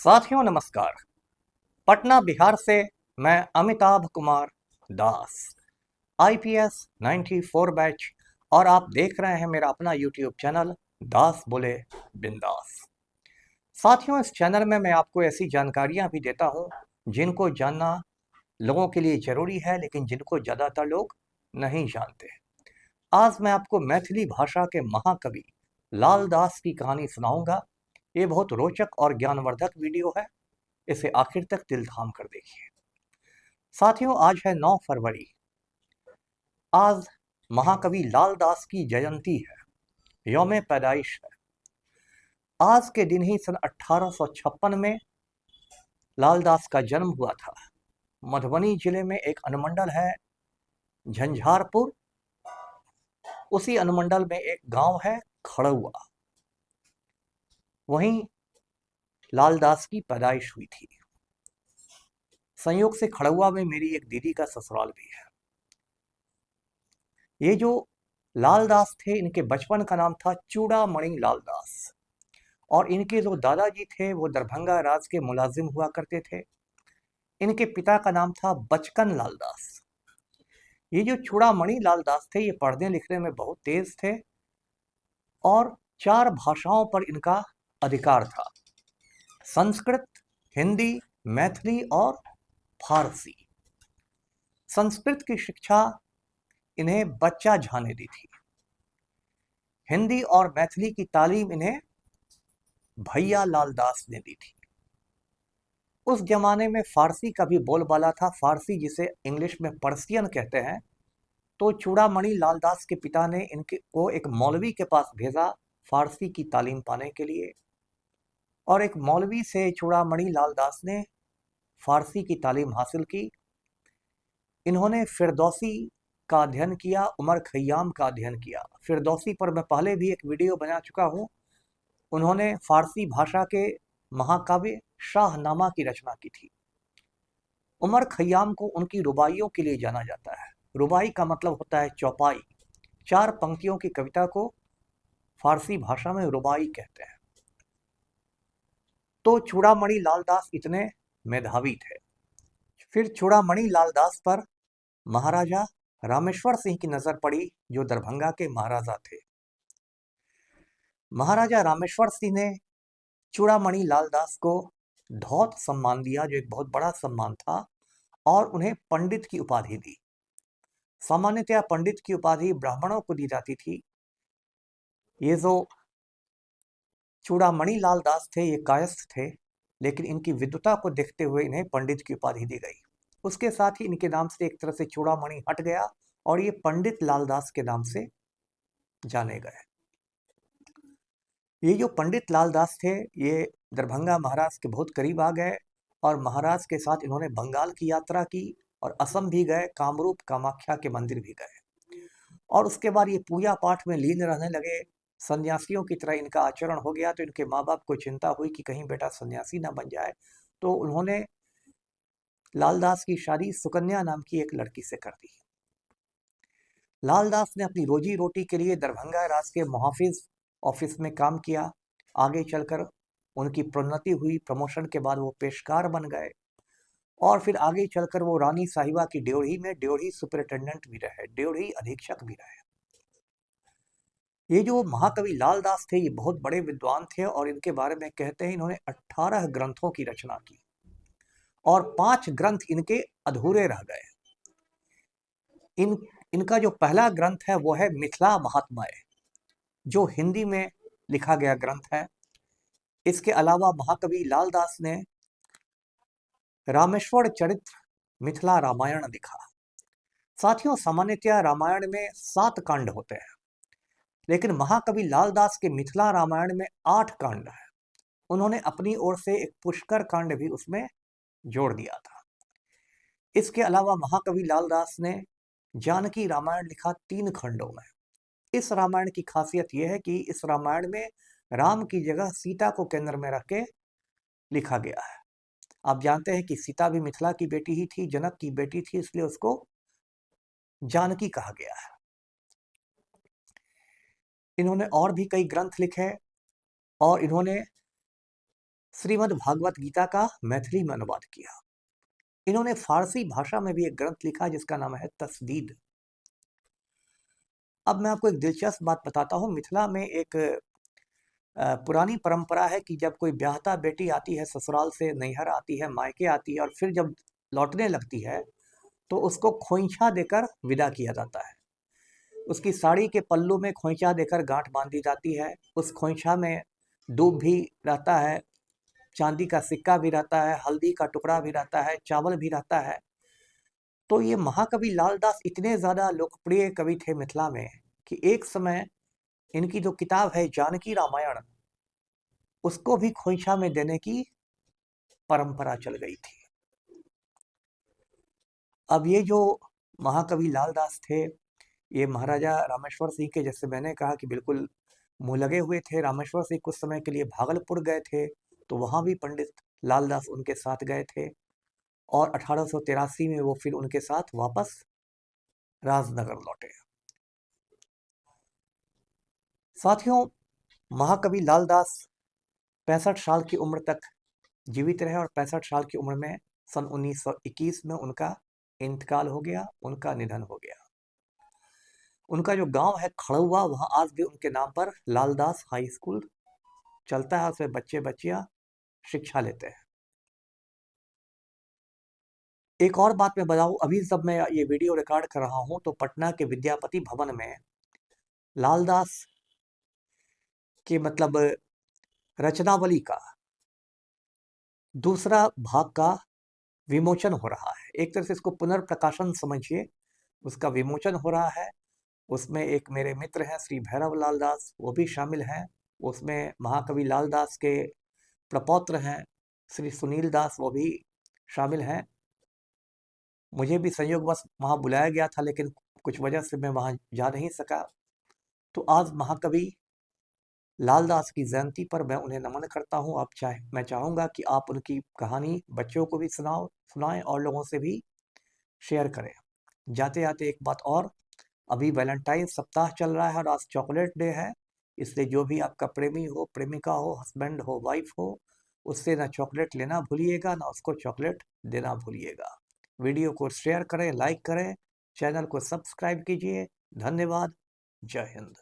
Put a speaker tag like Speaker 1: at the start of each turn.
Speaker 1: साथियों नमस्कार। पटना बिहार से मैं अमिताभ कुमार दास, आईपीएस 94 बैच, और आप देख रहे हैं मेरा अपना यूट्यूब चैनल दास बोले बिंदास। साथियों, इस चैनल में मैं आपको ऐसी जानकारियां भी देता हूं जिनको जानना लोगों के लिए जरूरी है, लेकिन जिनको ज़्यादातर लोग नहीं जानते। आज मैं आपको मैथिली भाषा के महाकवि लाल दास की कहानी सुनाऊंगा। ये बहुत रोचक और ज्ञानवर्धक वीडियो है, इसे आखिर तक दिल थाम कर देखिए। साथियों, आज है 9 फरवरी। आज महाकवि लाल दास की जयंती है, यौम पैदाइश है। आज के दिन ही सन 1856 में लाल दास का जन्म हुआ था। मधुबनी जिले में एक अनुमंडल है झंझारपुर, उसी अनुमंडल में एक गांव है खड़ुआ, वहीं लाल दास की पैदाइश हुई थी। संयोग से खड़ुआ में मेरी एक दीदी का ससुराल भी है। ये जो लाल दास थे, इनके बचपन का नाम था चूड़ामणि लाल दास, और इनके जो दादाजी थे वो दरभंगा राज के मुलाजिम हुआ करते थे। इनके पिता का नाम था बचकन लाल दास। ये जो चूड़ामणि लाल दास थे, ये पढ़ने लिखने में बहुत तेज थे और 4 भाषाओं पर इनका अधिकार था: संस्कृत, हिंदी, मैथिली और फारसी। संस्कृत की शिक्षा इन्हें बच्चा झा ने दी थी। हिंदी और मैथिली की तालीम इन्हें भैया लाल दास ने दी थी। उस जमाने में फारसी का भी बोलबाला था, फारसी जिसे इंग्लिश में पर्सियन कहते हैं। तो चूड़ामणि लाल दास के पिता ने इनके को एक मौलवी के पास भेजा फारसी की तालीम पाने के लिए, और एक मौलवी से चूड़ामणि लाल दास ने फारसी की तालीम हासिल की। इन्होंने फिरदौसी का अध्ययन किया, उमर खय्याम का अध्ययन किया। फिरदौसी पर मैं पहले भी एक वीडियो बना चुका हूँ। उन्होंने फारसी भाषा के महाकाव्य शाहनामा की रचना की थी। उमर खय्याम को उनकी रुबाइयों के लिए जाना जाता है। रुबाई का मतलब होता है चौपाई। 4 पंक्तियों की कविता को फारसी भाषा में रुबाई कहते हैं। तो चूड़ामणि लाल दास इतने मेधावी थे। फिर चूड़ामणि लाल दास पर महाराजा रामेश्वर सिंह की नजर पड़ी, जो दरभंगा के महाराजा थे। महाराजा रामेश्वर सिंह ने चूड़ामणि लाल दास को धौत सम्मान दिया, जो एक बहुत बड़ा सम्मान था, और उन्हें पंडित की उपाधि दी। सामान्यतया पंडित की उपाधि ब्राह्मणों को दी जाती थी। ये जो चूड़ामणि लाल दास थे, ये कायस्थ थे, लेकिन इनकी विद्वता को देखते हुए इन्हें पंडित की उपाधि दी गई। उसके साथ ही इनके नाम से एक तरह से चूड़ामणि हट गया और ये पंडित लाल दास के नाम से जाने गए। ये जो पंडित लाल दास थे, ये दरभंगा महाराज के बहुत करीब आ गए, और महाराज के साथ इन्होंने बंगाल की यात्रा की और असम भी गए, कामरूप कामाख्या के मंदिर भी गए। और उसके बाद ये पूजा पाठ में लीन रहने लगे। सन्यासियों की तरह इनका आचरण हो गया, तो इनके माँ बाप को चिंता हुई कि कहीं बेटा सन्यासी ना बन जाए। तो उन्होंने लालदास की शादी सुकन्या नाम की एक लड़की से कर दी। लालदास ने अपनी रोजी रोटी के लिए दरभंगा राज के मुहाफिज ऑफिस में काम किया। आगे चलकर उनकी प्रोन्नति हुई, प्रमोशन के बाद वो पेशकार बन गए, और फिर आगे चलकर वो रानी साहिबा की ड्योढ़ी में ड्योढ़ी सुपरिटेंडेंट भी रहे, ड्योढ़ी अधीक्षक भी रहे। ये जो महाकवि लाल दास थे, ये बहुत बड़े विद्वान थे, और इनके बारे में कहते हैं इन्होंने 18 ग्रंथों की रचना की, और 5 ग्रंथ इनके अधूरे रह गए। इनका जो पहला ग्रंथ है वो है मिथिला महात्म्य, जो हिंदी में लिखा गया ग्रंथ है। इसके अलावा महाकवि लाल दास ने रामेश्वर चरित्र मिथिला रामायण लिखा। साथियों, सामान्यतया रामायण में 7 कांड होते हैं, लेकिन महाकवि लाल दास के मिथिला रामायण में 8 कांड है। उन्होंने अपनी ओर से एक पुष्कर कांड भी उसमें जोड़ दिया था। इसके अलावा महाकवि लाल दास ने जानकी रामायण लिखा 3 खंडों में। इस रामायण की खासियत यह है कि इस रामायण में राम की जगह सीता को केंद्र में रख के लिखा गया है। आप जानते हैं कि सीता भी मिथिला की बेटी ही थी, जनक की बेटी थी, इसलिए उसको जानकी कहा गया है। इन्होंने और भी कई ग्रंथ लिखे, और इन्होंने श्रीमद् भागवत गीता का मैथिली में अनुवाद किया। इन्होंने फारसी भाषा में भी एक ग्रंथ लिखा जिसका नाम है तस्दीद। अब मैं आपको एक दिलचस्प बात बताता हूँ। मिथिला में एक पुरानी परंपरा है कि जब कोई ब्याहता बेटी आती है, ससुराल से नैहर आती है, मायके आती है और फिर जब लौटने लगती है तो उसको खोइंछा देकर विदा किया जाता है। उसकी साड़ी के पल्लू में खोइंछा देकर गांठ बांधी जाती है। उस खोइंछा में दूब भी रहता है, चांदी का सिक्का भी रहता है, हल्दी का टुकड़ा भी रहता है, चावल भी रहता है। तो ये महाकवि लालदास इतने ज़्यादा लोकप्रिय कवि थे मिथिला में कि एक समय इनकी जो किताब है जानकी रामायण, उसको भी खोइंछा में देने की परंपरा चल गई थी। अब ये जो महाकवि लालदास थे, ये महाराजा रामेश्वर सिंह के, जैसे मैंने कहा कि बिल्कुल मुँह लगे हुए थे। रामेश्वर सिंह कुछ समय के लिए भागलपुर गए थे, तो वहाँ भी पंडित लालदास उनके साथ गए थे और 1883 में वो फिर उनके साथ वापस राजनगर लौटे। साथियों, महाकवि लालदास 65 साल की उम्र तक जीवित रहे और 65 साल की उम्र में सन 1921 में उनका इंतकाल हो गया, उनका निधन हो गया। उनका जो गांव है खड़ुआ, वहां आज भी उनके नाम पर लालदास हाई स्कूल चलता है, उसमें बच्चे बच्चियां शिक्षा लेते हैं। एक और बात मैं बताऊं, अभी जब मैं ये वीडियो रिकॉर्ड कर रहा हूं तो पटना के विद्यापति भवन में लालदास के मतलब रचनावली का दूसरा भाग का विमोचन हो रहा है। एक तरह से इसको पुनर्प्रकाशन समझिए, उसका विमोचन हो रहा है। उसमें एक मेरे मित्र हैं श्री भैरव लालदास, वो भी शामिल हैं। उसमें महाकवि लालदास के प्रपौत्र हैं श्री सुनील दास, वो भी शामिल हैं। मुझे भी संयोगवश वहाँ बुलाया गया था, लेकिन कुछ वजह से मैं वहाँ जा नहीं सका। तो आज महाकवि लालदास की जयंती पर मैं उन्हें नमन करता हूँ। मैं चाहूँगा कि आप उनकी कहानी बच्चों को भी सुनाएं और लोगों से भी शेयर करें। जाते जाते एक बात और, अभी वैलेंटाइन सप्ताह चल रहा है और आज चॉकलेट डे है, इसलिए जो भी आपका प्रेमी हो, प्रेमिका हो, हस्बैंड हो, वाइफ हो, उससे ना चॉकलेट लेना भूलिएगा, ना उसको चॉकलेट देना भूलिएगा। वीडियो को शेयर करें, लाइक करें, चैनल को सब्सक्राइब कीजिए। धन्यवाद। जय हिंद।